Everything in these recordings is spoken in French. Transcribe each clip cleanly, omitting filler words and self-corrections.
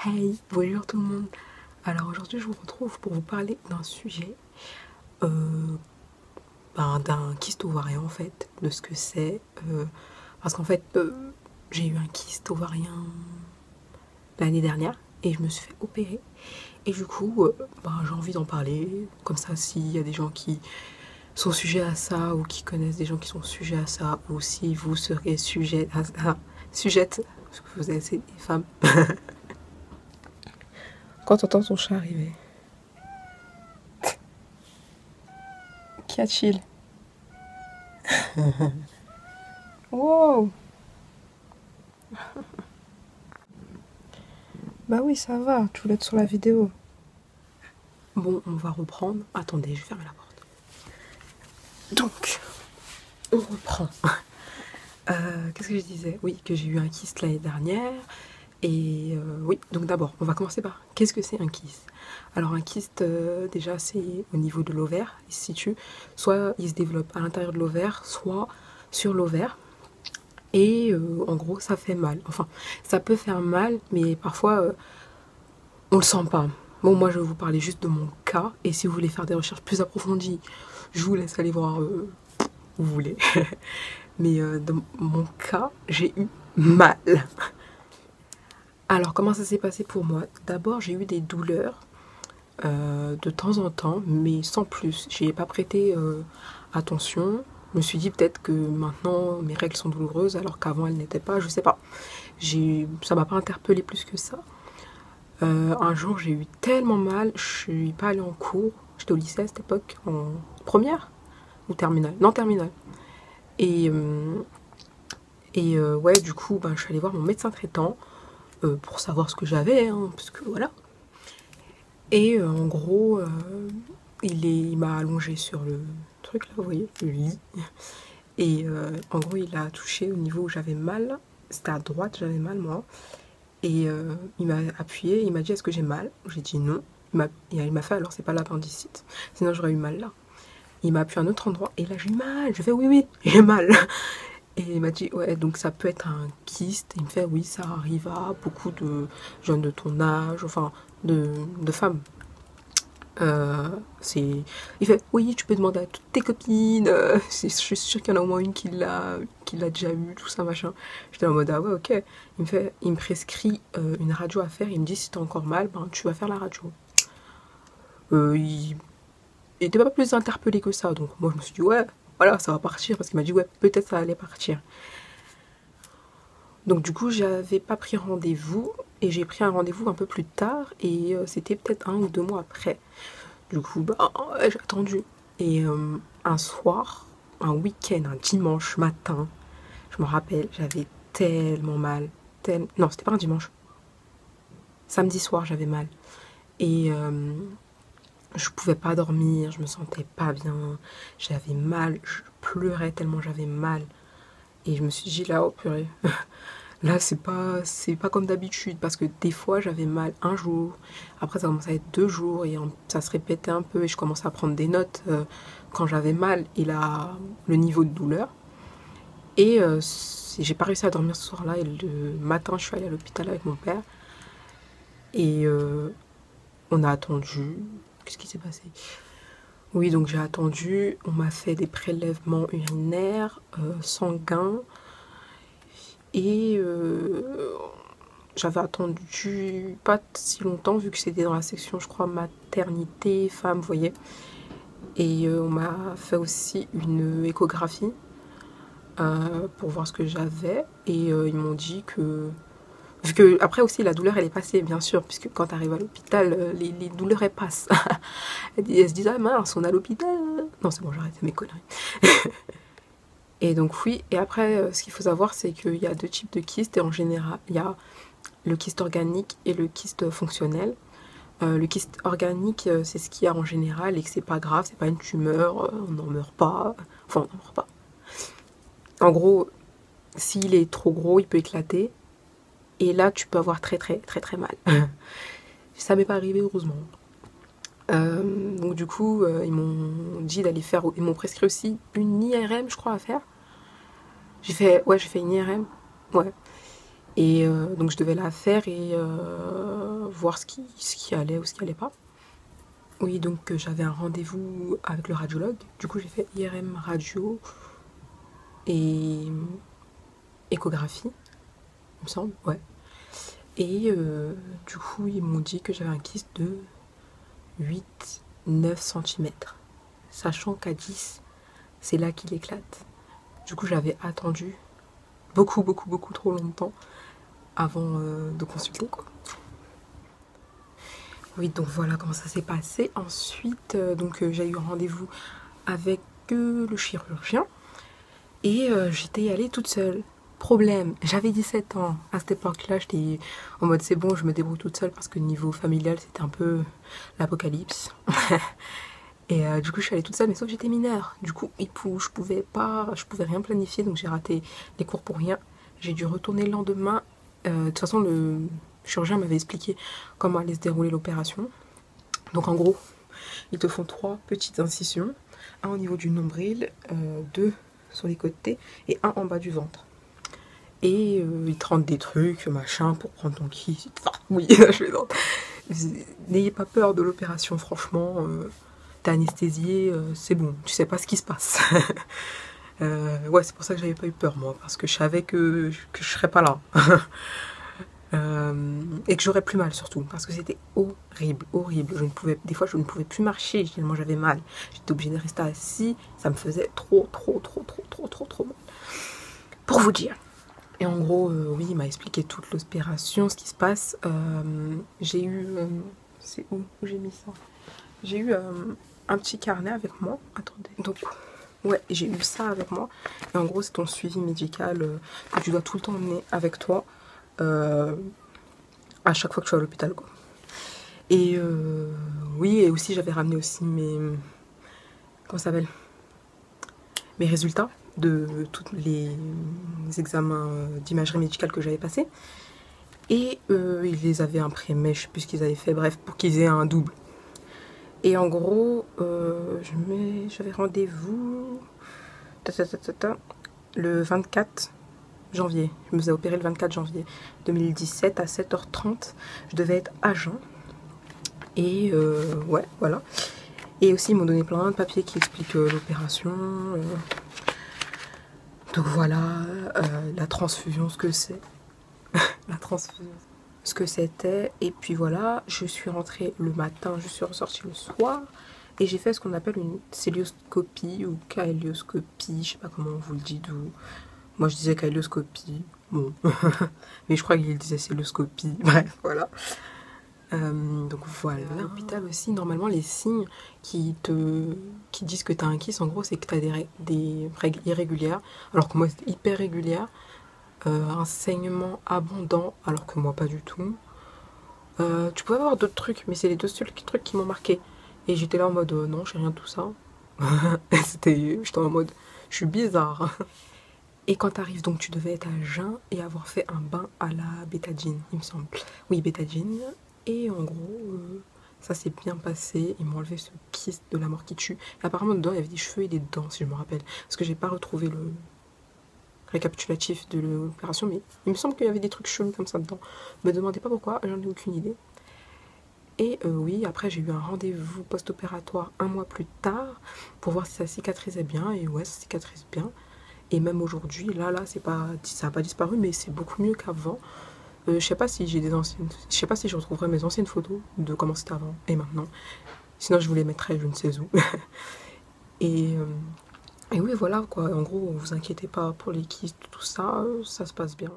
Hey, bonjour tout le monde. Alors aujourd'hui je vous retrouve pour vous parler d'un sujet, d'un kyste ovarien en fait, de ce que c'est. Parce qu'en fait j'ai eu un kyste ovarien l'année dernière et je me suis fait opérer. Et du coup j'ai envie d'en parler, comme ça s'il y a des gens qui sont sujets à ça ou qui connaissent des gens qui sont sujets à ça, ou si vous serez sujet à ça, sujette, parce que vous êtes des femmes. Quand t'entends ton chat arriver. Qu'y a-t-il? Wow! Bah oui, ça va, tu voulais être sur la vidéo. Bon, on va reprendre. Attendez, je vais fermer la porte. Donc, on reprend. Qu'est-ce que je disais? Oui, que j'ai eu un kyste l'année dernière. Et oui, donc d'abord, on va commencer par qu'est-ce que c'est un kyste? Alors un kyste, déjà, c'est au niveau de l'ovaire. Il se situe, soit il se développe à l'intérieur de l'ovaire, soit sur l'ovaire. Et en gros, ça fait mal. Enfin, ça peut faire mal, mais parfois, on le sent pas. Bon, moi, je vais vous parler juste de mon cas. Et si vous voulez faire des recherches plus approfondies, je vous laisse aller voir où vous voulez. Mais dans mon cas, j'ai eu mal. Alors, comment ça s'est passé pour moi? D'abord, j'ai eu des douleurs de temps en temps, mais sans plus. J'y ai pas prêté attention. Je me suis dit peut-être que maintenant mes règles sont douloureuses alors qu'avant elles n'étaient pas, je sais pas. Ça m'a pas interpellé plus que ça. Un jour j'ai eu tellement mal, je suis pas allée en cours. J'étais au lycée à cette époque, en première ou terminale? Non, terminale. Et, ouais, du coup, je suis allée voir mon médecin traitant pour savoir ce que j'avais, hein, parce que voilà. Et en gros, il m'a allongé sur le truc là, vous voyez, le lit. Et en gros, il a touché au niveau où j'avais mal. C'était à droite, j'avais mal moi. Et il m'a appuyé, il m'a dit est-ce que j'ai mal? J'ai dit non. Il m'a fait alors c'est pas l'appendicite, sinon j'aurais eu mal là. Il m'a appuyé à un autre endroit et là j'ai eu mal. Je fais oui, oui, j'ai mal. Et il m'a dit ouais, donc ça peut être un kyste. Et il me fait oui, ça arrive à beaucoup de jeunes de ton âge, enfin de femmes. Il fait oui, tu peux demander à toutes tes copines, je suis sûre qu'il y en a au moins une qui l'a déjà eu, tout ça machin. J'étais en mode ah ouais, ok. Il me prescrit une radio à faire. Il me dit si t'as encore mal, tu vas faire la radio. Il était pas plus interpellé que ça, donc moi je me suis dit ouais, voilà, ça va partir, parce qu'il m'a dit ouais, peut-être ça allait partir. Donc du coup j'avais pas pris rendez-vous et j'ai pris un rendez-vous un peu plus tard et c'était peut-être 1 ou 2 mois après. Du coup j'ai attendu et un soir, un week-end, un dimanche matin, je me rappelle, j'avais tellement mal, non c'était pas un dimanche, samedi soir j'avais mal et je pouvais pas dormir, je me sentais pas bien, j'avais mal, je pleurais tellement j'avais mal et je me suis dit là oh purée. Là, c'est pas comme d'habitude parce que des fois j'avais mal un jour, après ça commençait à être 2 jours et ça se répétait un peu et je commençais à prendre des notes quand j'avais mal et le niveau de douleur. Et j'ai pas réussi à dormir ce soir-là et le matin je suis allée à l'hôpital avec mon père et on a attendu. Qu'est-ce qui s'est passé? Oui, donc j'ai attendu, on m'a fait des prélèvements urinaires, sanguins. Et j'avais attendu pas si longtemps vu que c'était dans la section, je crois, maternité, femme, vous voyez. Et on m'a fait aussi une échographie pour voir ce que j'avais. Et ils m'ont dit que... Vu que après aussi la douleur elle est passée bien sûr, puisque quand tu arrives à l'hôpital, les douleurs elles passent. Elles se disent ah mince on est à l'hôpital. Non c'est bon j'arrête mes conneries. Et donc oui, et après ce qu'il faut savoir c'est qu'il y a 2 types de kystes et en général il y a le kyste organique et le kyste fonctionnel. Le kyste organique c'est ce qu'il y a en général et que c'est pas grave, c'est pas une tumeur, on n'en meurt pas, enfin on n'en meurt pas. En gros, s'il est trop gros il peut éclater et là tu peux avoir très très très très mal. Ça m'est pas arrivé heureusement. Donc du coup ils m'ont dit d'aller faire, ils m'ont prescrit aussi une IRM je crois à faire. J'ai fait une IRM, ouais. Et donc je devais la faire et voir ce qui allait ou ce qui allait pas. Oui, donc j'avais un rendez-vous avec le radiologue. Du coup, j'ai fait IRM radio et échographie, il me semble, ouais. Et du coup, ils m'ont dit que j'avais un kyste de 8-9 cm. Sachant qu'à 10, c'est là qu'il éclate. Du coup, j'avais attendu beaucoup trop longtemps avant de consulter, quoi. Oui, donc voilà comment ça s'est passé. Ensuite, j'ai eu rendez-vous avec le chirurgien et j'étais allée toute seule. Problème, j'avais 17 ans. À cette époque-là, j'étais en mode c'est bon, je me débrouille toute seule parce que niveau familial, c'était un peu l'apocalypse. Et du coup, je suis allée toute seule, mais sauf que j'étais mineure. Du coup, je pouvais rien planifier, donc j'ai raté les cours pour rien. J'ai dû retourner le lendemain. De toute façon, le chirurgien m'avait expliqué comment allait se dérouler l'opération. Donc en gros, ils te font 3 petites incisions, un au niveau du nombril, 2 sur les côtés et un en bas du ventre. Et ils te rendent des trucs, machin, pour prendre ton kyste. Enfin, oui, je vais dans... N'ayez pas peur de l'opération, franchement. T'es anesthésié, c'est bon, tu sais pas ce qui se passe. Ouais, c'est pour ça que j'avais pas eu peur, moi, parce que je savais que je serais pas là. Et que j'aurais plus mal surtout, parce que c'était horrible, horrible. Des fois, je ne pouvais plus marcher, tellement j'avais mal. J'étais obligée de rester assis, ça me faisait trop mal. Pour vous dire. Et en gros, oui, il m'a expliqué toute l'opération, ce qui se passe. J'ai eu... c'est où j'ai mis ça? J'ai eu un petit carnet avec moi. Attendez. Donc, ouais, j'ai eu ça avec moi. Et en gros, c'est ton suivi médical que tu dois tout le temps emmener avec toi. À chaque fois que tu es à l'hôpital, quoi. Et oui, et aussi, j'avais ramené aussi mes... Comment ça s'appelle? Mes résultats de tous les examens d'imagerie médicale que j'avais passés. Et ils les avaient imprimés, je sais plus ce qu'ils avaient fait, bref, pour qu'ils aient un double. Et en gros, j'avais rendez-vous le 24 janvier. Je me faisais opérer le 24 janvier 2017 à 7h30. Je devais être à Jeun. Et ouais, voilà. Et aussi, ils m'ont donné plein de papiers qui expliquent l'opération. Donc voilà, la transfusion, ce que c'est. La transfusion, ce que c'était. Et puis voilà, je suis rentrée le matin, je suis ressortie le soir. Et j'ai fait ce qu'on appelle une célioscopie ou kaléoscopie. Je sais pas comment vous le dites. Moi, je disais kaléoscopie. Bon. Mais je crois qu'il disait célioscopie. Bref, voilà. Donc voilà. À l'hôpital aussi, normalement, les signes qui disent que tu as un kyste, en gros, c'est que tu as des règles irrégulières. Alors que moi, c'était hyper régulière. Un saignement abondant, alors que moi, pas du tout. Tu pouvais avoir d'autres trucs, mais c'est les 2 seuls trucs qui m'ont marqué. Et j'étais là en mode, non, j'ai rien de tout ça. J'étais en mode, je suis bizarre. Et quand t'arrives, donc tu devais être à jeun et avoir fait un bain à la bétadine, il me semble. Oui, bétadine. Et en gros, ça s'est bien passé. Ils m'ont enlevé ce kyste de la mort qui tue. Et apparemment, dedans, il y avait des cheveux et des dents, si je me rappelle. Parce que j'ai pas retrouvé le récapitulatif de l'opération, mais il me semble qu'il y avait des trucs chelous comme ça dedans. Me demandez pas pourquoi, j'en ai aucune idée. Et oui, après j'ai eu un rendez-vous post-opératoire 1 mois plus tard pour voir si ça cicatrisait bien. Et ouais, ça cicatrise bien. Et même aujourd'hui, là, ça n'a pas disparu, mais c'est beaucoup mieux qu'avant. Je sais pas si je sais pas si je retrouverai mes anciennes photos de comment c'était avant et maintenant. Sinon, je vous les mettrai, je ne sais où. Et oui, voilà quoi. En gros, vous inquiétez pas pour les kystes, tout ça, ça se passe bien.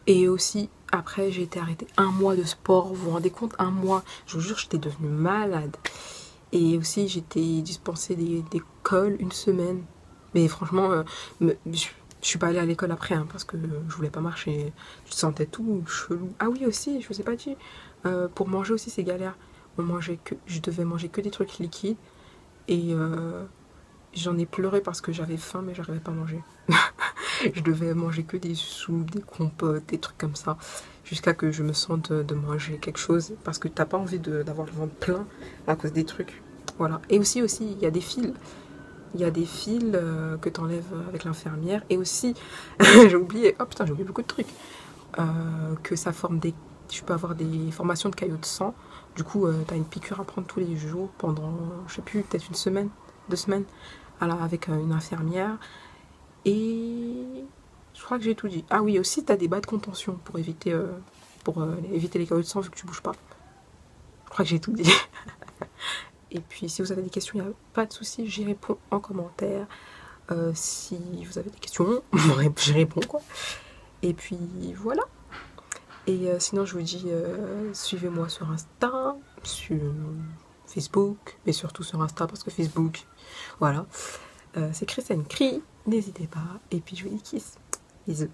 Et aussi, après, j'ai été arrêtée 1 mois de sport. Vous vous rendez compte? 1 mois. Je vous jure, j'étais devenue malade. Et aussi, j'étais dispensée des cols 1 semaine. Mais franchement, je suis pas allée à l'école après, hein, parce que je voulais pas marcher. Je sentais tout chelou. Ah oui, aussi, je vous ai pas dit. Pour manger aussi, c'est galère. Je devais manger que des trucs liquides. Et j'en ai pleuré parce que j'avais faim, mais j'arrivais pas à manger. Je devais manger que des soupes, des compotes, des trucs comme ça, jusqu'à que je me sente de manger quelque chose, parce que t'as pas envie d'avoir le ventre plein à cause des trucs. Voilà. Et aussi, il y a des fils. Il y a des fils que t'enlèves avec l'infirmière. Et aussi, j'ai oublié, oh putain, j'ai oublié beaucoup de trucs. Que ça forme des... Tu peux avoir des formations de caillots de sang. Du coup, t'as une piqûre à prendre tous les jours pendant, je sais plus, peut-être une semaine, 2 semaines, avec une infirmière. Et je crois que j'ai tout dit. Ah oui, aussi, t'as des bas de contention pour éviter, éviter les caillots de sang vu que tu bouges pas. Je crois que j'ai tout dit. Et puis, si vous avez des questions, il n'y a pas de souci, j'y réponds en commentaire. Si vous avez des questions, j'y réponds, quoi. Et puis, voilà. Et sinon, je vous dis, suivez-moi sur Insta, sur Facebook, mais surtout sur Insta, parce que Facebook, voilà. C'est Christiane Crie, n'hésitez pas. Et puis, je vous dis kiss. Bisous.